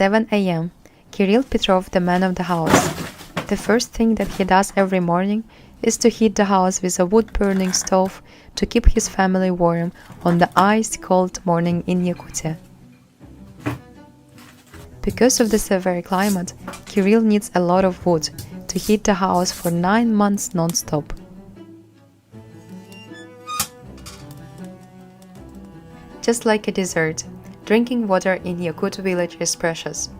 7 a.m. Kirill Petrov, the man of the house. The first thing that he does every morning is to heat the house with a wood-burning stove to keep his family warm on the ice-cold morning in Yakutia. Because of the severe climate, Kirill needs a lot of wood to heat the house for 9 months non-stop. Just like a dessert, drinking water in Yakut village is precious.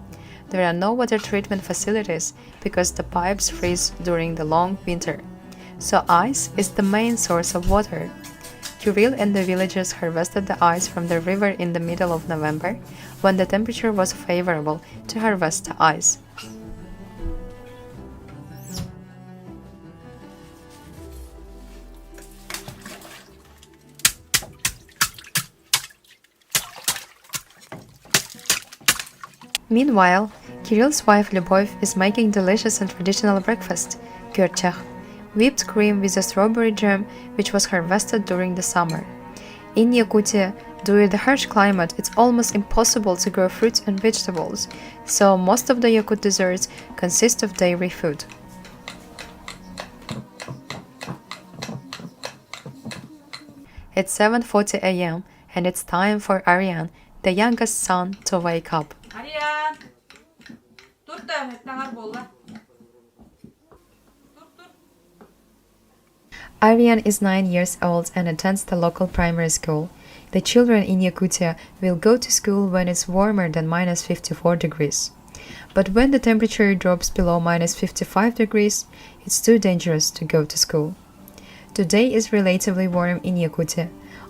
There are no water treatment facilities because the pipes freeze during the long winter, so ice is the main source of water. Kirill and the villagers harvested the ice from the river in the middle of November, when the temperature was favorable to harvest the ice. Meanwhile, Kirill's wife Lyubov is making delicious and traditional breakfast, gyertyakh, whipped cream with a strawberry jam which was harvested during the summer. In Yakutia, due to the harsh climate, it's almost impossible to grow fruits and vegetables, so most of the Yakut desserts consist of dairy food. It's 7:40 a.m. and it's time for Aryan, the youngest son, to wake up. Aryan! Dur da mettagar bolla. Aryan is 9 years old and attends the local primary school. The children in Yakutia will go to school when it's warmer than minus 54 degrees. But when the temperature drops below minus 55 degrees, it's too dangerous to go to school. Today is relatively warm in Yakutia,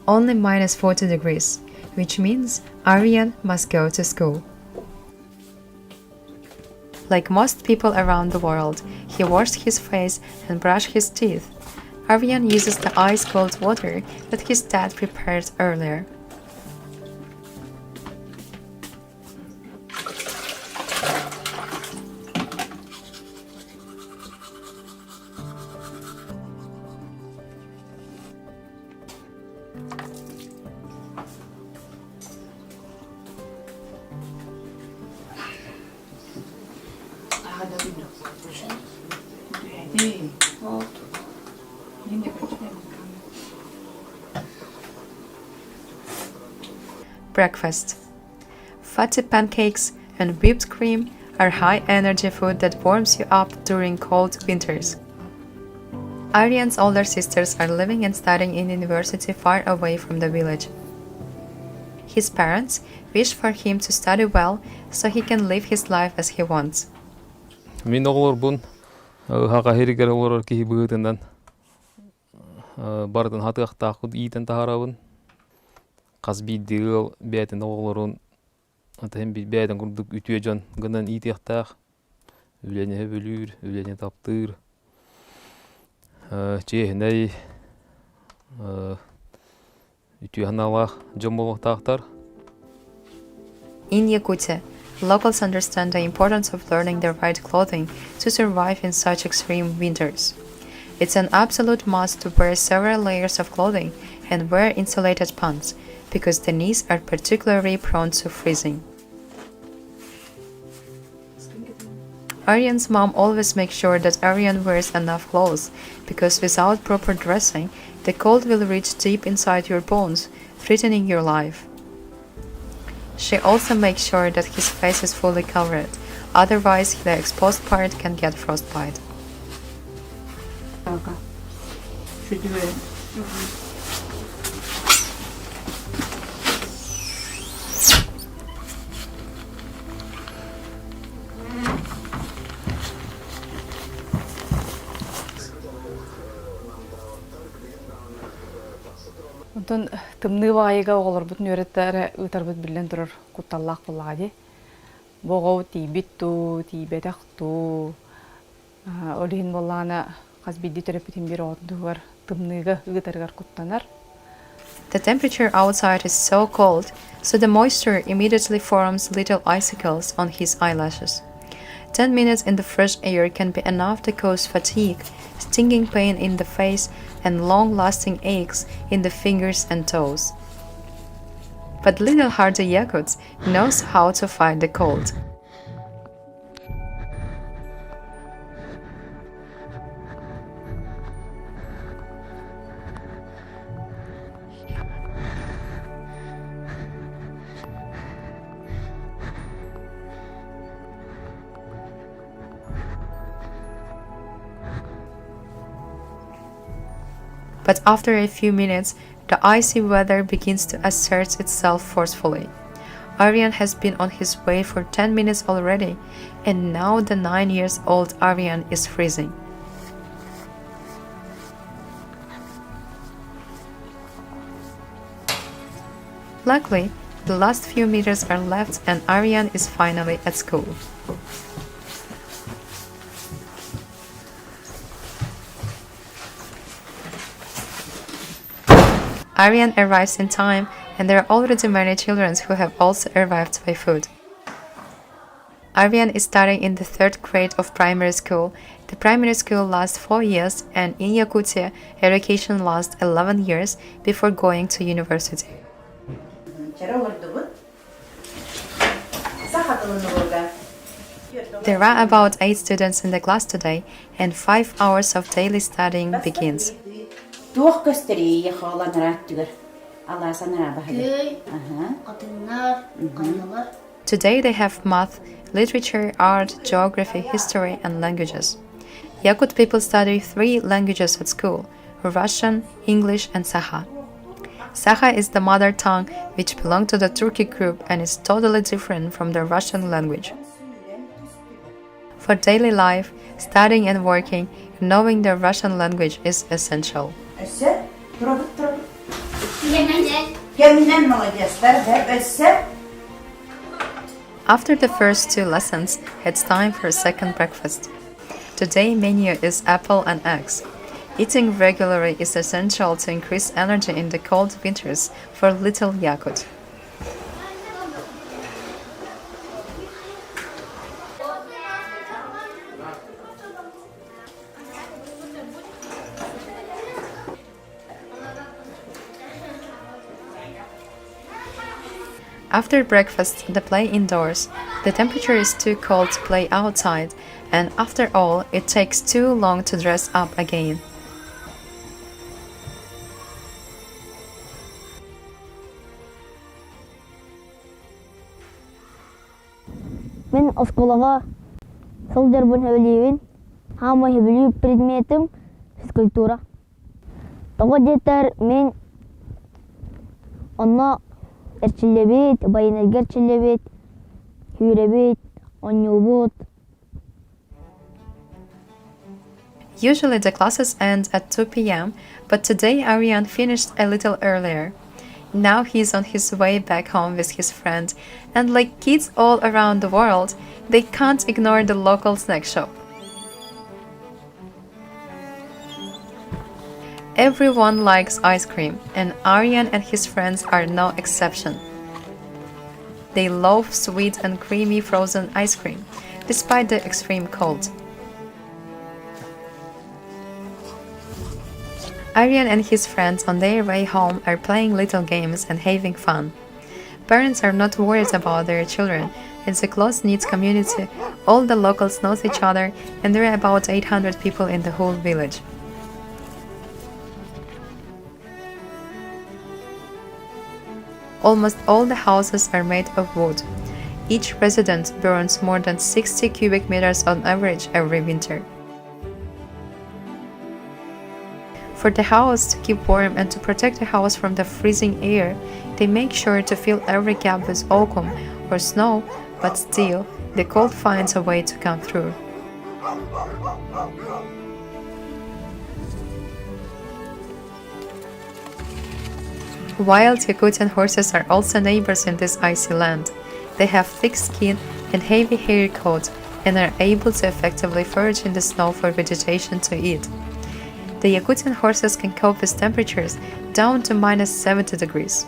only minus 40 degrees, which means Aryan must go to school. Like most people around the world, he washed his face and brushed his teeth. Aryan uses the ice-cold water that his dad prepared earlier. Breakfast. Fatty pancakes and whipped cream are high-energy food that warms you up during cold winters. Aryan's older sisters are living and studying in university far away from the village. His parents wish for him to study well so he can live his life as he wants. Min oğlum haga heriger olur ki bugünden bardan hatıq taqud iten taharabın qasbi dil beten oğlurun atem bir beten kurduk ütüyecan gından itiqtaq ülene bölür ülene taptır cehnay ütüyanala jomboluk taqtar. In Yakutia, locals understand the importance of learning the right clothing to survive in such extreme winters. It's an absolute must to wear several layers of clothing and wear insulated pants, because the knees are particularly prone to freezing. Aryan's mom always makes sure that Aryan wears enough clothes, because without proper dressing, the cold will reach deep inside your bones, threatening your life. She also makes sure that his face is fully covered, otherwise the exposed part can get frostbite. Ondan tımnı vayıga oğlar bütün öğretleri ıtarbıt bilen durur kuttallaq bulladı. Boğav tibittu, tibetaktu. Olihin bollana qasbiddi terapitin bir oddu var tımnıga ıtargar kuttanar. The temperature outside is so cold, so the moisture immediately forms little icicles on his eyelashes. 10 minutes in the fresh air can be enough to cause fatigue, stinging pain in the face, and long-lasting aches in the fingers and toes. But little hardy Yakuts knows how to fight the cold. But after a few minutes, the icy weather begins to assert itself forcefully. Aryan has been on his way for 10 minutes already, and now the 9-year-old Aryan is freezing. Luckily, the last few meters are left and Aryan is finally at school. Aryan arrives in time, and there are already many children who have also arrived by foot. Aryan is studying in the 3rd grade of primary school. The primary school lasts 4 years, and in Yakutia, education lasts 11 years before going to university. There are about 8 students in the class today, and 5 hours of daily studying begins. Today they have math, literature, art, geography, history, and languages. Yakut people study 3 languages at school: Russian, English, and Saha. Saha is the mother tongue which belongs to the Turkic group and is totally different from the Russian language. For daily life, studying and working, knowing the Russian language is essential. After the first 2 lessons, it's time for a second breakfast. Today's menu is apple and eggs. Eating regularly is essential to increase energy in the cold winters for little Yakut. After breakfast, they play indoors. The temperature is too cold to play outside, and after all, it takes too long to dress up again. Мен осколага солдер бун хебелибин, хама хебелиб предметим физкультура. Того жетер мен онно эрчилебит, байынергерчилебит, хүйребит, онюбут. Usually the classes end at 2 p.m., but today Aryan finished a little earlier. Now he's on his way back home with his friend, and like kids all around the world, they can't ignore the local snack shop. Everyone likes ice cream, and Aryan and his friends are no exception. They love sweet and creamy frozen ice cream, despite the extreme cold. Aryan and his friends on their way home are playing little games and having fun. Parents are not worried about their children. It's a close-knit community. All the locals know each other, and there are about 800 people in the whole village. Almost all the houses are made of wood. Each resident burns more than 60 cubic meters on average every winter. For the house to keep warm and to protect the house from the freezing air, they make sure to fill every gap with oakum or snow, but still, the cold finds a way to come through. Wild Yakutian horses are also neighbors in this icy land. They have thick skin and heavy hairy coats and are able to effectively forage in the snow for vegetation to eat. The Yakutian horses can cope with temperatures down to -70 degrees.